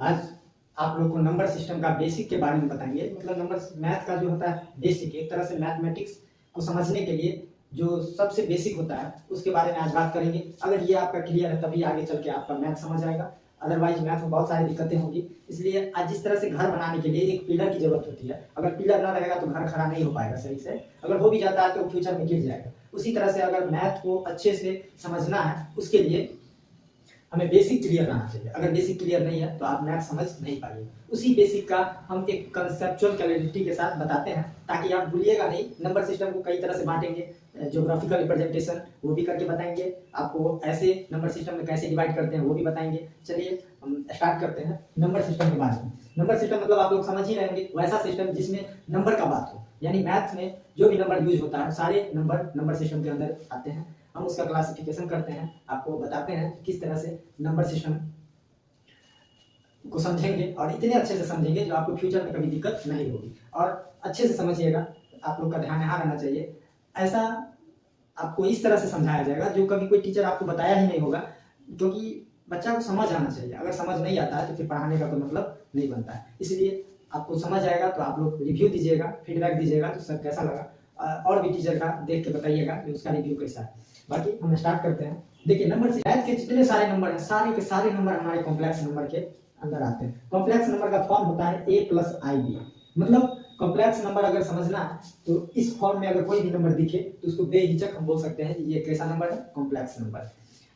आज आप लोग को नंबर सिस्टम का बेसिक के बारे में बताएंगे। मतलब नंबर मैथ का जो होता है बेसिक, एक तरह से मैथमेटिक्स को समझने के लिए जो सबसे बेसिक होता है उसके बारे में आज बात करेंगे। अगर ये आपका क्लियर है तभी आगे चल के आपका मैथ समझ आएगा, अदरवाइज मैथ में बहुत सारी दिक्कतें होंगी। इसलिए आज जिस तरह से घर बनाने के लिए एक पिलर की जरूरत होती है, अगर पिलर ना रहेगा तो घर खड़ा नहीं हो पाएगा सही से, अगर हो भी जाता है तो फ्यूचर में गिर जाएगा। उसी तरह से अगर मैथ को अच्छे से समझना है उसके लिए हमें बेसिक क्लियर रहना चाहिए। अगर बेसिक क्लियर नहीं है तो आप मैथ समझ नहीं पाइए। उसी बेसिक का हम एक कंसेप्चुअल क्लैरिटी के साथ बताते हैं ताकि आप भूलिएगा नहीं। नंबर सिस्टम को कई तरह से बांटेंगे, ज्योग्राफिकल रिप्रेजेंटेशन वो भी करके बताएंगे आपको, ऐसे नंबर सिस्टम में कैसे डिवाइड करते हैं वो भी बताएंगे। चलिए हम स्टार्ट करते हैं नंबर सिस्टम के बारे में। नंबर सिस्टम मतलब आप लोग समझ ही रहेंगे वैसा सिस्टम जिसमें नंबर का बात हो, यानी मैथ में जो भी नंबर यूज होता है सारे नंबर सिस्टम के अंदर आते हैं। हम उसका क्लासिफिकेशन करते हैं, आपको बताते हैं किस तरह से नंबर सिस्टम को समझेंगे और इतने अच्छे से समझेंगे जो आपको फ्यूचर में कभी दिक्कत नहीं होगी। और अच्छे से समझिएगा, आप लोग का ध्यान यहाँ रहना चाहिए। ऐसा आपको इस तरह से समझाया जाएगा जो कभी कोई टीचर आपको बताया ही नहीं होगा, क्योंकि बच्चा को समझ आना चाहिए। अगर समझ नहीं आता है तो फिर पढ़ाने का कोई मतलब नहीं बनता है। इसलिए आपको समझ आएगा तो आप लोग रिव्यू दीजिएगा, फीडबैक दीजिएगा तो सर कैसा लगा, और भी टीचर का देख के बताइएगा कि उसका रिव्यू कैसा है। बाकी हम स्टार्ट करते हैं। देखिए नंबर से मैथ के जितने सारे नंबर हैं सारे के सारे नंबर हमारे कॉम्प्लेक्स नंबर के अंदर आते हैं। कॉम्प्लेक्स नंबर का फॉर्म होता है a + ib। मतलब कॉम्प्लेक्स नंबर अगर समझना है तो इस फॉर्म में अगर कोई भी नंबर दिखे तो उसको बेहिचक हम बोल सकते हैं ये कैसा नंबर है, कॉम्प्लेक्स नंबर।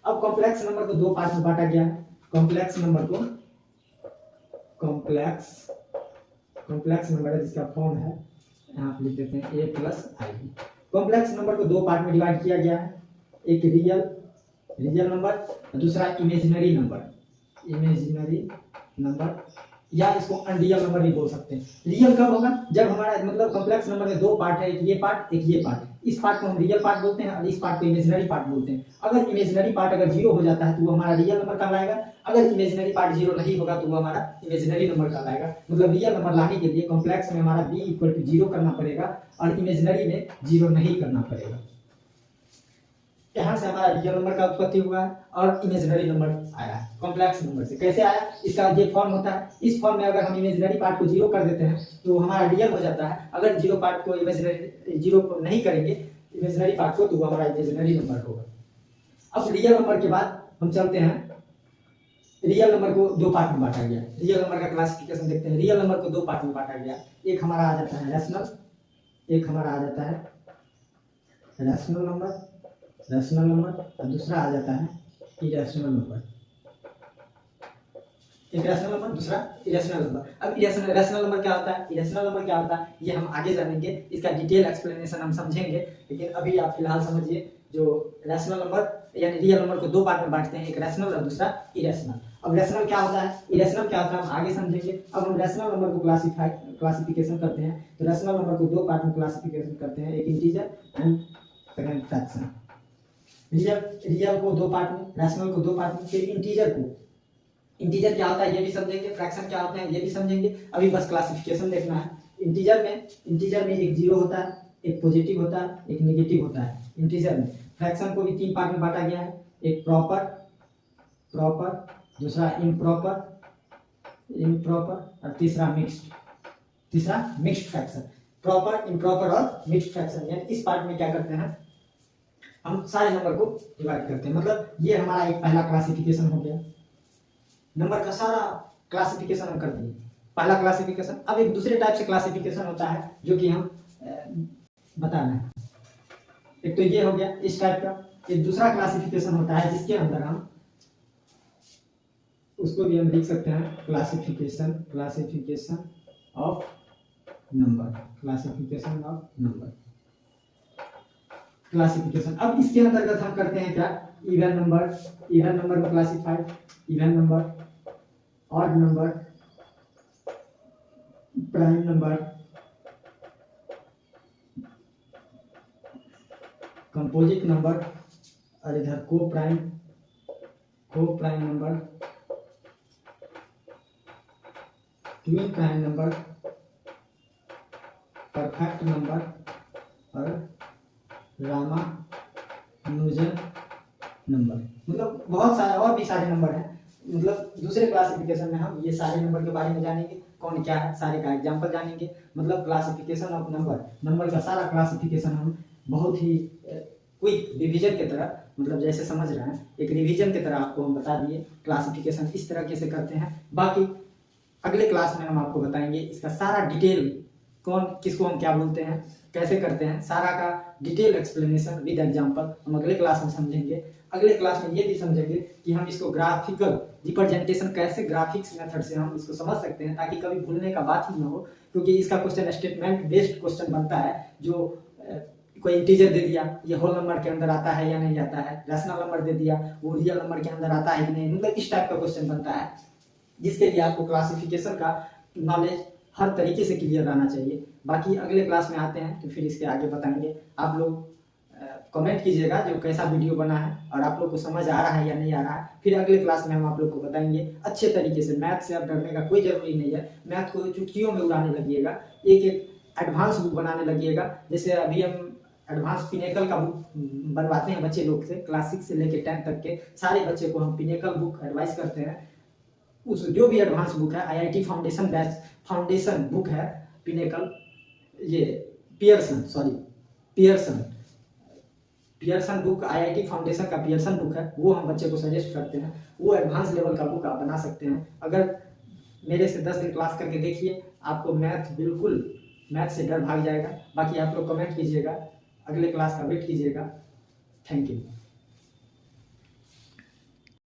अब कॉम्प्लेक्स नंबर को दो पार्ट में बांटा गया है। कॉम्प्लेक्स नंबर को कॉम्प्लेक्स नंबर है जिसका फॉर्म है, यहाँ पे लिख देते हैं a + ib। कॉम्प्लेक्स नंबर को दो पार्ट में डिवाइड किया गया है, एक रियल नंबर और दूसरा इमेजिनरी नंबर या इसको अनरियल नंबर भी बोल सकते हैं। रियल कब होगा, जब हमारा मतलब कॉम्प्लेक्स नंबर में दो पार्ट है, एक ये पार्ट एक ये पार्ट। इस पार्ट को हम रियल पार्ट बोलते हैं और इस पार्ट को इमेजिनरी पार्ट बोलते हैं। अगर इमेजिनरी पार्ट अगर 0 हो जाता है तो वो हमारा रियल नंबर कहलाएगा, अगर इमेजिनरी पार्ट 0 नहीं होगा तो वो हमारा इमेजिनरी नंबर कहलाएगा। मतलब रियल नंबर लाने के लिए कॉम्प्लेक्स में हमारा b = 0 करना पड़ेगा और इमेजिनरी में 0 नहीं करना पड़ेगा। यहाँ से हमारा रियल नंबर का उत्पत्ति हुआ है और इमेजिनरी नंबर आया है कॉम्प्लेक्स नंबर से। कैसे आया, इसका ये फॉर्म होता है। इस फॉर्म में अगर हम इमेजिनरी पार्ट को 0 कर देते हैं तो हमारा रियल हो जाता है। अगर 0 पार्ट को इमेजिनरी 0 नहीं करेंगे इमेजिनरी पार्ट को तो हमारा इमेजिनरी नंबर होगा। अब रियल नंबर के बाद हम चलते हैं, रियल नंबर को दो पार्ट में बांटा गया। रियल नंबर का क्लासिफिकेशन देखते हैं। रियल नंबर को दो पार्ट में बांटा गया, एक हमारा आ जाता है रैशनल, एक हमारा आ जाता है रैशनल नंबर और दूसरा आ जाता है इरेशनल नंबर। एक रैशनल नंबर, दूसरा इरेशनल नंबर। अब रैशनल नंबर क्या होता है, इरेशनल नंबर क्या होता है, ये हम आगे जानेंगे, इसका डिटेल एक्सप्लेनेशन हम समझेंगे। लेकिन अभी आप फिलहाल समझिए जो रैशनल नंबर यानी रियल नंबर को दो पार्ट में बांटते हैं, एक रैशनल और दूसरा इरेशनल। अब रैशनल क्या होता है, इरेशनल क्या होता है हम आगे समझेंगे। अब हम रैशनल नंबर को क्लासिफिकेशन करते हैं। तो रैशनल नंबर को दो पार्ट में क्लासिफिकेशन करते हैं, एक integer and second fraction. Real को दो पार्ट में, रैशनल को दो पार्ट में, फिर इंटीजर क्या होता है ये भी समझेंगे, फ्रैक्शन क्या होते हैं ये भी समझेंगे। अभी बस क्लासिफिकेशन देखना है। इंटीजर में एक 0 होता है, एक पॉजिटिव होता है, एक नेगेटिव होता है इंटीजर में। फ्रैक्शन को भी तीन पार्ट में बांटा गया है, एक प्रॉपर, दूसरा इम्प्रॉपर और तीसरा मिक्स्ड फ्रैक्शन। प्रॉपर, इम्प्रॉपर और मिक्स्ड फ्रैक्शन, यानी इस पार्ट में क्या करते हैं हम सारे नंबर को डिवाइड करते हैं। मतलब ये हमारा एक पहला क्लासिफिकेशन हो गया। नंबर का सारा क्लासिफिकेशन हम कर दिए, पहला क्लासिफिकेशन। अब एक दूसरे टाइप से क्लासिफिकेशन होता है जो कि हम बता रहे हैं। एक तो ये हो गया इस टाइप का। एक दूसरा क्लासिफिकेशन होता है जिसके अंदर हम उसको भी हम लिख सकते हैं क्लासिफिकेशन ऑफ नंबर। क्लासिफिकेशन अब इसके अंतर्गत हम करते हैं क्या, इवन नंबर को classified, even number, odd number, prime number, composite number और इधर को prime number, twin prime number, perfect number और रामानुजन नंबर। मतलब बहुत सारे और भी सारे नंबर हैं, मतलब दूसरे क्लासिफिकेशन में हम ये सारे नंबर के बारे में जानेंगे, कौन क्या है, सारे का एग्जाम्पल जानेंगे। मतलब क्लासिफिकेशन ऑफ नंबर का सारा क्लासिफिकेशन हम बहुत ही क्विक रिवीजन की तरह, मतलब जैसे समझ रहे हैं एक रिवीजन की तरह आपको हम बता दिए क्लासिफिकेशन इस तरह कैसे करते हैं। बाकी अगले क्लास में हम आपको बताएंगे इसका सारा डिटेल, कौन किसको हम क्या बोलते हैं, कैसे करते हैं, सारा का डिटेल एक्सप्लेनेशन विद एग्जांपल हम अगले क्लास में समझेंगे। अगले क्लास में ये भी समझेंगे कि हम इसको ग्राफिकल रिप्रेजेंटेशन कैसे ग्राफिक्स मेथड से हम इसको समझ सकते हैं, ताकि कभी भूलने का बात ही ना हो, क्योंकि इसका क्वेश्चन स्टेटमेंट बेस्ड क्वेश्चन बनता है। जो कोई इंटीजर दे दिया, ये होल नंबर के अंदर आता है या नहीं आता है, रैशनल नंबर दे दिया, वो रियल नंबर के अंदर आता है कि नहीं, मतलब इस टाइप का क्वेश्चन बनता है, जिसके लिए आपको क्लासिफिकेशन का नॉलेज हर तरीके से क्लियर रहना चाहिए। बाकी अगले क्लास में आते हैं तो फिर इसके आगे बताएंगे। आप लोग कमेंट कीजिएगा जो कैसा वीडियो बना है और आप लोग को समझ आ रहा है या नहीं आ रहा है। फिर अगले क्लास में हम आप लोग को बताएंगे अच्छे तरीके से। मैथ से अब डरने का कोई जरूरी नहीं है, मैथ को चुटकियों में उड़ाने लगिएगा, एक एक एडवांस बुक बनाने लगिएगा। जैसे अभी हम एडवांस पिनेकल का बुक बनवाते हैं बच्चे लोग से, क्लास 6 से लेकर 10 तक के सारे बच्चे को हम पिनेकल बुक एडवाइस करते हैं। उस जो भी एडवांस बुक है IIT foundation batch foundation book है पिनेकल, ये पियर्सन बुक IIT फाउंडेशन का पियर्सन बुक है, वो हम बच्चे को सजेस्ट करते हैं। वो एडवांस लेवल का बुक आप बना सकते हैं। अगर मेरे से 10 दिन क्लास करके देखिए, आपको मैथ से डर भाग जाएगा। बाकी आप लोग कमेंट कीजिएगा, अगले क्लास का वेट कीजिएगा। Thank you.